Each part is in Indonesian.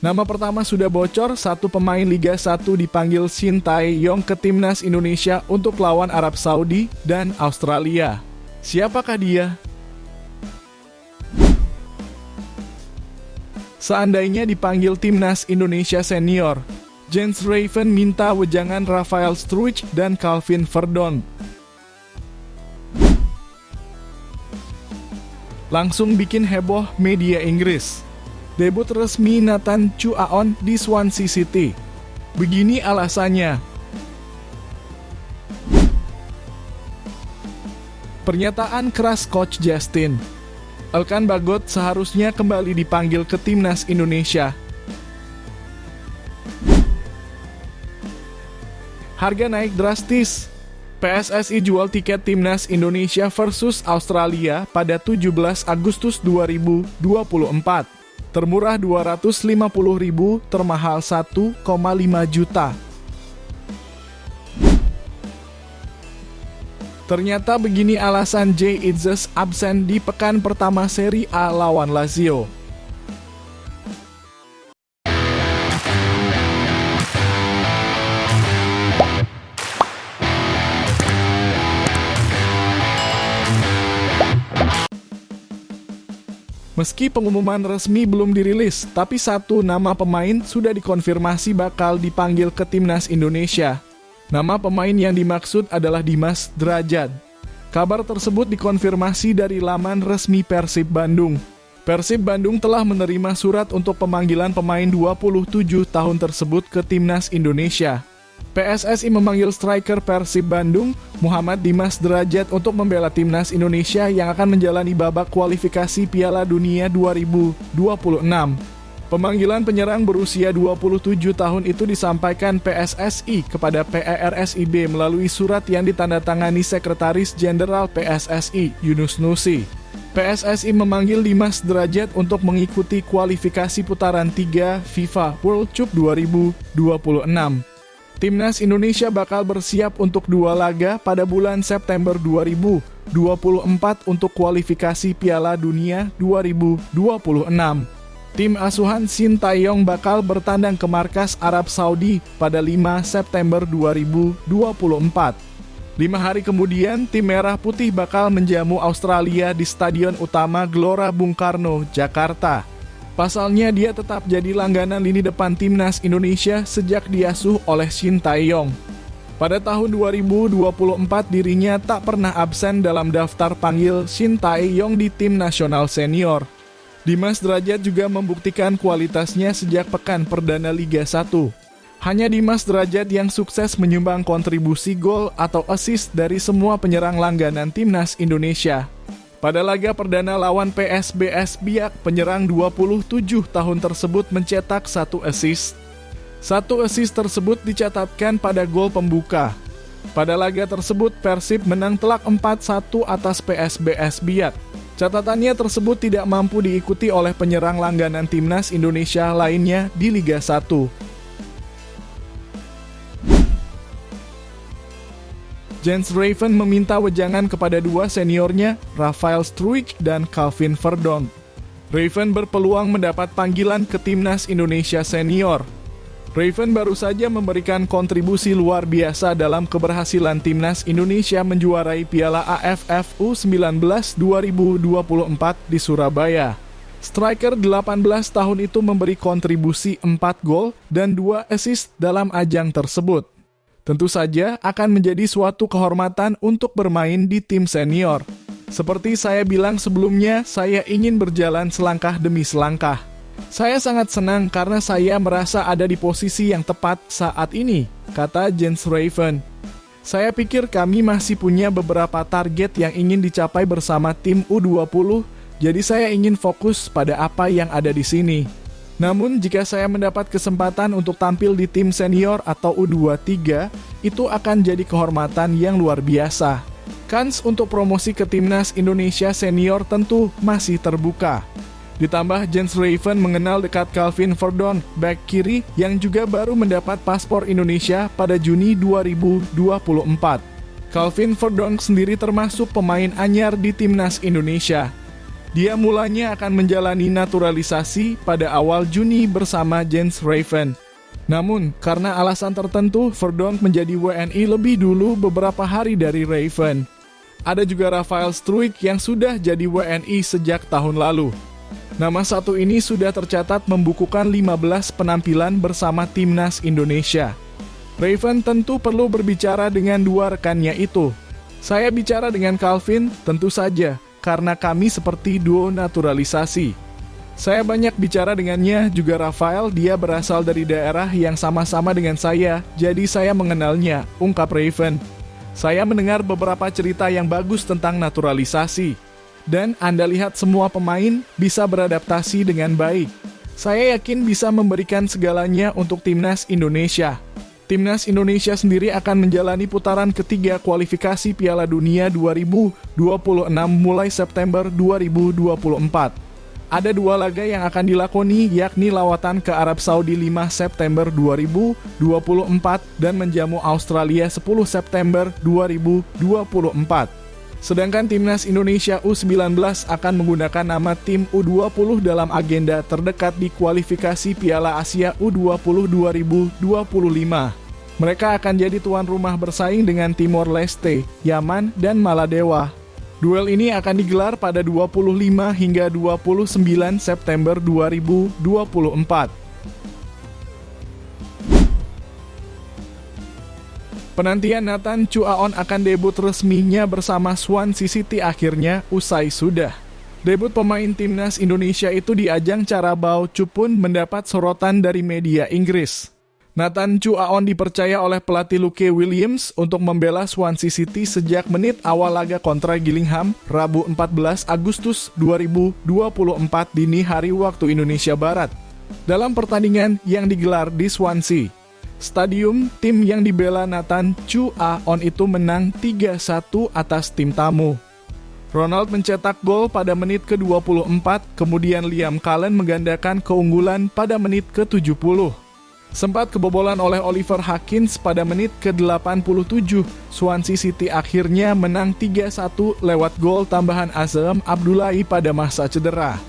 Nama pertama sudah bocor, satu pemain Liga 1 dipanggil Shin Tae-yong ke timnas Indonesia untuk lawan Arab Saudi dan Australia. Siapakah dia? Seandainya dipanggil timnas Indonesia senior, Jens Raven minta wejangan Rafael Struijk dan Calvin Verdonk. Langsung bikin heboh media Inggris. Debut resmi Nathan Chu Aon di Swansea City. Begini alasannya. Pernyataan keras Coach Justin. Elkan Bagot seharusnya kembali dipanggil ke timnas Indonesia. Harga naik drastis. PSSI jual tiket timnas Indonesia versus Australia pada 17 Agustus 2024. Termurah 250.000, termahal 1,5 juta. Ternyata begini alasan Jay Itzes absen di pekan pertama Serie A lawan Lazio. Meski pengumuman resmi belum dirilis, tapi satu nama pemain sudah dikonfirmasi bakal dipanggil ke timnas Indonesia. Nama pemain yang dimaksud adalah Dimas Drajat. Kabar tersebut dikonfirmasi dari laman resmi Persib Bandung. Persib Bandung telah menerima surat untuk pemanggilan pemain 27 tahun tersebut ke timnas Indonesia. PSSI memanggil striker Persib Bandung, Muhammad Dimas Drajat untuk membela timnas Indonesia yang akan menjalani babak kualifikasi Piala Dunia 2026. Pemanggilan penyerang berusia 27 tahun itu disampaikan PSSI kepada PERSIB melalui surat yang ditandatangani Sekretaris Jenderal PSSI, Yunus Nusi. PSSI memanggil Dimas Drajat untuk mengikuti kualifikasi putaran 3 FIFA World Cup 2026. Timnas Indonesia bakal bersiap untuk 2 laga pada bulan September 2024 untuk kualifikasi Piala Dunia 2026. Tim asuhan Shin Tae-yong bakal bertandang ke markas Arab Saudi pada 5 September 2024. 5 hari kemudian, tim Merah Putih bakal menjamu Australia di Stadion Utama Gelora Bung Karno, Jakarta. Pasalnya dia tetap jadi langganan lini depan timnas Indonesia sejak diasuh oleh Shin Tae-yong. Pada tahun 2024 dirinya tak pernah absen dalam daftar panggil Shin Tae-yong di tim nasional senior. Dimas Drajat juga membuktikan kualitasnya sejak pekan perdana Liga 1. Hanya Dimas Drajat yang sukses menyumbang kontribusi gol atau assist dari semua penyerang langganan timnas Indonesia. Pada laga perdana lawan PSBS Biak, penyerang 27 tahun tersebut mencetak 1 assist. 1 assist tersebut dicatatkan pada gol pembuka. Pada laga tersebut, Persib menang telak 4-1 atas PSBS Biak. Catatannya tersebut tidak mampu diikuti oleh penyerang langganan timnas Indonesia lainnya di Liga 1. Jens Raven meminta wejangan kepada 2 seniornya, Rafael Struijk dan Calvin Verdonk. Raven berpeluang mendapat panggilan ke timnas Indonesia senior. Raven baru saja memberikan kontribusi luar biasa dalam keberhasilan timnas Indonesia menjuarai Piala AFF U19 2024 di Surabaya. Striker 18 tahun itu memberi kontribusi 4 gol dan 2 assist dalam ajang tersebut. Tentu saja akan menjadi suatu kehormatan untuk bermain di tim senior. Seperti saya bilang sebelumnya, saya ingin berjalan selangkah demi selangkah. Saya sangat senang karena saya merasa ada di posisi yang tepat saat ini, kata Jens Raven. Saya pikir kami masih punya beberapa target yang ingin dicapai bersama tim U20, jadi saya ingin fokus pada apa yang ada di sini. Namun jika saya mendapat kesempatan untuk tampil di tim senior atau U23, itu akan jadi kehormatan yang luar biasa. Kans untuk promosi ke timnas Indonesia senior tentu masih terbuka. Ditambah Jens Raven mengenal dekat Calvin Verdonk, bek kiri yang juga baru mendapat paspor Indonesia pada Juni 2024. Calvin Verdonk sendiri termasuk pemain anyar di timnas Indonesia. Dia mulanya akan menjalani naturalisasi pada awal Juni bersama Jens Raven. Namun, karena alasan tertentu, Verdonk menjadi WNI lebih dulu beberapa hari dari Raven. Ada juga Rafael Struijk yang sudah jadi WNI sejak tahun lalu. Nama satu ini sudah tercatat membukukan 15 penampilan bersama Timnas Indonesia. Raven tentu perlu berbicara dengan dua rekannya itu. Saya bicara dengan Calvin, tentu saja, karena kami seperti duo naturalisasi. Saya banyak bicara dengannya, juga Rafael, dia berasal dari daerah yang sama-sama dengan saya, jadi saya mengenalnya, ungkap Raven. Saya mendengar beberapa cerita yang bagus tentang naturalisasi. Dan Anda lihat semua pemain bisa beradaptasi dengan baik. Saya yakin bisa memberikan segalanya untuk Timnas Indonesia. Timnas Indonesia sendiri akan menjalani putaran ketiga kualifikasi Piala Dunia 2026 mulai September 2024. Ada dua laga yang akan dilakoni, yakni lawatan ke Arab Saudi 5 September 2024 dan menjamu Australia 10 September 2024. Sedangkan Timnas Indonesia U19 akan menggunakan nama tim U20 dalam agenda terdekat di kualifikasi Piala Asia U20 2025. Mereka akan jadi tuan rumah bersaing dengan Timor Leste, Yaman, dan Maladewa. Duel ini akan digelar pada 25 hingga 29 September 2024. Penantian Nathan Chuaon akan debut resminya bersama Swansea City akhirnya usai sudah. Debut pemain Timnas Indonesia itu di ajang Carabao Cup pun mendapat sorotan dari media Inggris. Nathan Chuaon dipercaya oleh pelatih Luke Williams untuk membela Swansea City sejak menit awal laga kontra Gillingham, Rabu 14 Agustus 2024 dini hari waktu Indonesia Barat. Dalam pertandingan yang digelar di Swansea Stadium, tim yang dibela Nathan Chuaon itu menang 3-1 atas tim tamu. Ronald mencetak gol pada menit ke-24, kemudian Liam Cullen menggandakan keunggulan pada menit ke-70. Sempat kebobolan oleh Oliver Hawkins pada menit ke-87, Swansea City akhirnya menang 3-1 lewat gol tambahan Azam Abdullahi pada masa cedera.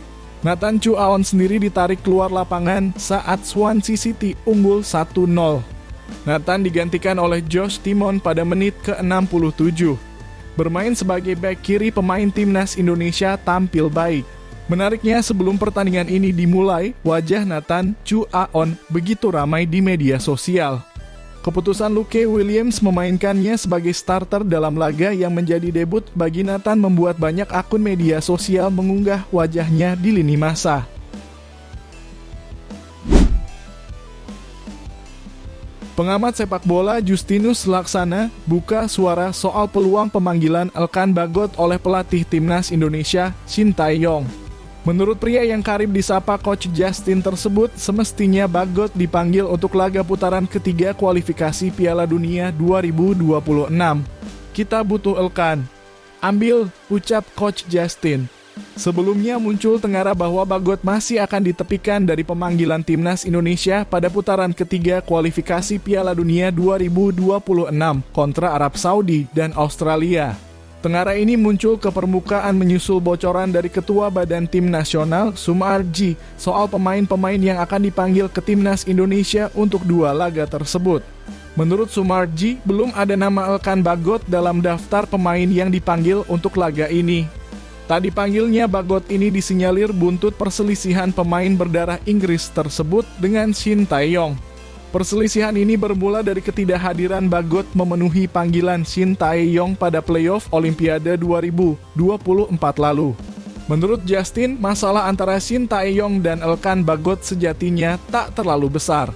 Nathan Chuaon sendiri ditarik keluar lapangan saat Swansea City unggul 1-0. Nathan digantikan oleh Josh Timon pada menit ke-67. Bermain sebagai bek kiri, pemain Timnas Indonesia tampil baik. Menariknya, sebelum pertandingan ini dimulai, wajah Nathan Chuaon begitu ramai di media sosial. Keputusan Luke Williams memainkannya sebagai starter dalam laga yang menjadi debut bagi Nathan membuat banyak akun media sosial mengunggah wajahnya di lini masa. Pengamat sepak bola Justinus Laksana buka suara soal peluang pemanggilan Elkan Bagot oleh pelatih Timnas Indonesia Shin Tae-yong. Menurut pria yang karib disapa Coach Justin tersebut, semestinya Bagot dipanggil untuk laga putaran ketiga kualifikasi Piala Dunia 2026. Kita butuh Elkan. Ambil, ucap Coach Justin. Sebelumnya muncul tengara bahwa Bagot masih akan ditepikan dari pemanggilan Timnas Indonesia pada putaran ketiga kualifikasi Piala Dunia 2026 kontra Arab Saudi dan Australia. Tengara ini muncul ke permukaan menyusul bocoran dari Ketua Badan Tim Nasional Sumarji soal pemain-pemain yang akan dipanggil ke Timnas Indonesia untuk dua laga tersebut. Menurut Sumarji, belum ada nama Elkan Bagot dalam daftar pemain yang dipanggil untuk laga ini. Tak dipanggilnya Bagot ini disinyalir buntut perselisihan pemain berdarah Inggris tersebut dengan Shin Tae-yong. Perselisihan ini bermula dari ketidakhadiran Bagot memenuhi panggilan Shin Tae-yong pada playoff Olimpiade 2024 lalu. Menurut Justin, masalah antara Shin Tae-yong dan Elkan Bagot sejatinya tak terlalu besar.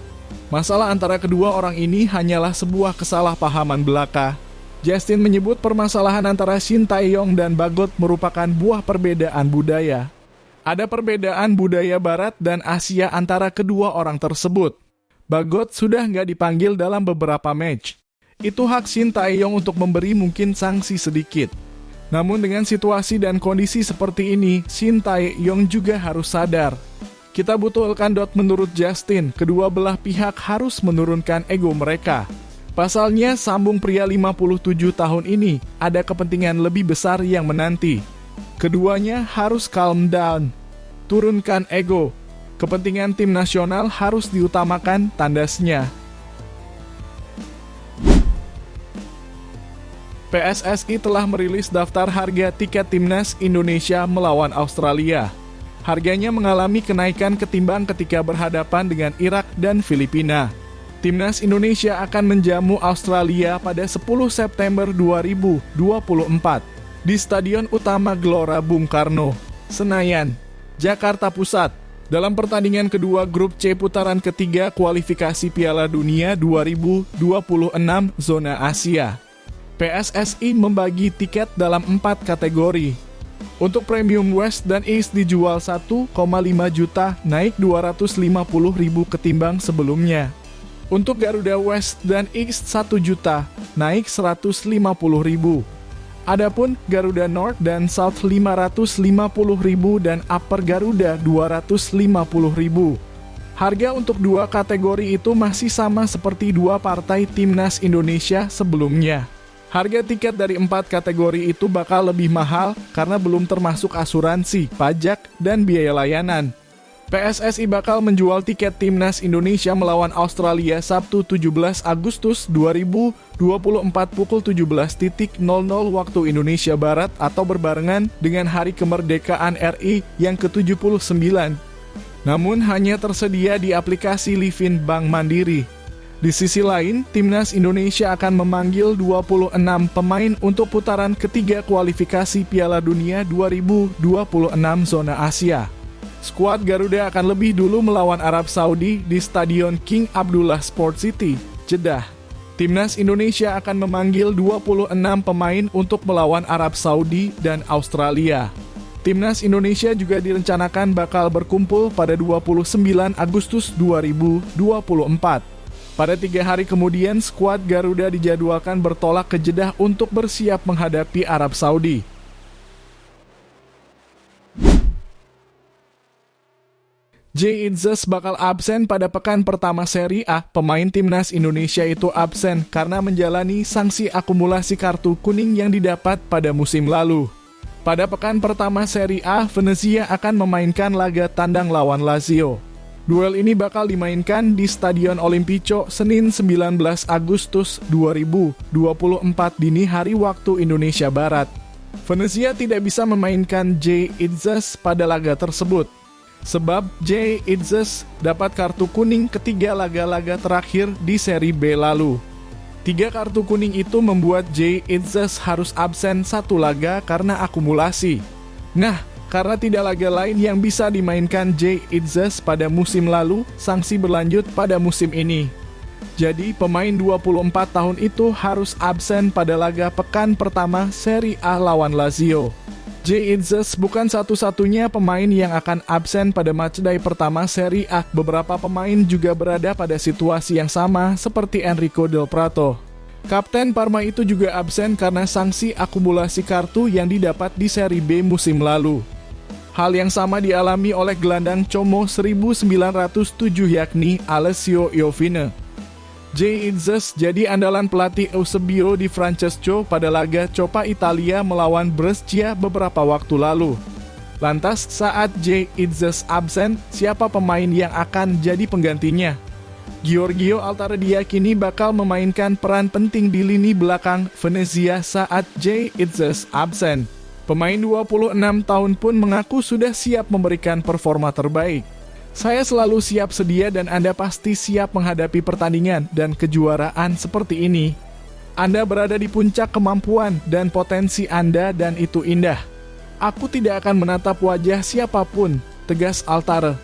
Masalah antara kedua orang ini hanyalah sebuah kesalahpahaman belaka. Justin menyebut permasalahan antara Shin Tae-yong dan Bagot merupakan buah perbedaan budaya. Ada perbedaan budaya Barat dan Asia antara kedua orang tersebut. Bagot sudah nggak dipanggil dalam beberapa match. Itu hak Shin Tae-yong untuk memberi mungkin sanksi sedikit. Namun dengan situasi dan kondisi seperti ini, Shin Tae-yong juga harus sadar. Kita butuh Elkan. Menurut Justin, kedua belah pihak harus menurunkan ego mereka. Pasalnya, sambung pria 57 tahun ini, ada kepentingan lebih besar yang menanti. Keduanya harus calm down, turunkan ego. Kepentingan tim nasional harus diutamakan, tandasnya. PSSI telah merilis daftar harga tiket timnas Indonesia melawan Australia. Harganya mengalami kenaikan ketimbang ketika berhadapan dengan Irak dan Filipina. Timnas Indonesia akan menjamu Australia pada 10 September 2024 di Stadion Utama Gelora Bung Karno, Senayan, Jakarta Pusat, dalam pertandingan kedua grup C putaran ketiga kualifikasi Piala Dunia 2026 zona Asia. PSSI membagi tiket dalam 4 kategori. Untuk Premium West dan East dijual 1,5 juta, naik 250.000 ketimbang sebelumnya. Untuk Garuda West dan East 1 juta, naik 150.000. Adapun Garuda North dan South 550.000 dan Upper Garuda 250.000. Harga untuk dua kategori itu masih sama seperti dua partai timnas Indonesia sebelumnya. Harga tiket dari 4 kategori itu bakal lebih mahal karena belum termasuk asuransi, pajak, dan biaya layanan. PSSI bakal menjual tiket timnas Indonesia melawan Australia Sabtu 17 Agustus 2024 pukul 17.00 waktu Indonesia Barat atau berbarengan dengan Hari Kemerdekaan RI yang ke-79. Namun hanya tersedia di aplikasi Livin Bank Mandiri. Di sisi lain, timnas Indonesia akan memanggil 26 pemain untuk putaran ketiga kualifikasi Piala Dunia 2026 zona Asia. Skuad Garuda akan lebih dulu melawan Arab Saudi di Stadion King Abdullah Sport City, Jeddah. Timnas Indonesia akan memanggil 26 pemain untuk melawan Arab Saudi dan Australia. Timnas Indonesia juga direncanakan bakal berkumpul pada 29 Agustus 2024. Pada 3 hari kemudian, skuad Garuda dijadwalkan bertolak ke Jeddah untuk bersiap menghadapi Arab Saudi. Jay Itzes bakal absen pada pekan pertama Serie A. Pemain timnas Indonesia itu absen karena menjalani sanksi akumulasi kartu kuning yang didapat pada musim lalu. Pada pekan pertama Serie A, Venezia akan memainkan laga tandang lawan Lazio. Duel ini bakal dimainkan di Stadion Olimpico Senin 19 Agustus 2024 dini hari waktu Indonesia Barat. Venezia tidak bisa memainkan Jay Itzes pada laga tersebut, sebab Jay Itzes dapat kartu kuning ketiga laga-laga terakhir di Serie B lalu. 3 kartu kuning itu membuat Jay Itzes harus absen 1 laga karena akumulasi. Nah, karena tidak laga lain yang bisa dimainkan Jay Itzes pada musim lalu, sanksi berlanjut pada musim ini. Jadi, pemain 24 tahun itu harus absen pada laga pekan pertama Serie A lawan Lazio. Jay Itzes bukan satu-satunya pemain yang akan absen pada matchday pertama Serie A. Beberapa pemain juga berada pada situasi yang sama seperti Enrico Del Prato. Kapten Parma itu juga absen karena sanksi akumulasi kartu yang didapat di Serie B musim lalu. Hal yang sama dialami oleh gelandang Como 1907 yakni Alessio Iovine. Jay Itzes jadi andalan pelatih Eusebio Di Francesco pada laga Coppa Italia melawan Brescia beberapa waktu lalu. Lantas saat Jay Itzes absen, siapa pemain yang akan jadi penggantinya? Giorgio Altare diyakini bakal memainkan peran penting di lini belakang Venezia saat Jay Itzes absen. Pemain 26 tahun pun mengaku sudah siap memberikan performa terbaik. Saya selalu siap sedia dan Anda pasti siap menghadapi pertandingan dan kejuaraan seperti ini. Anda berada di puncak kemampuan dan potensi Anda dan itu indah. Aku tidak akan menatap wajah siapapun, tegas Altare.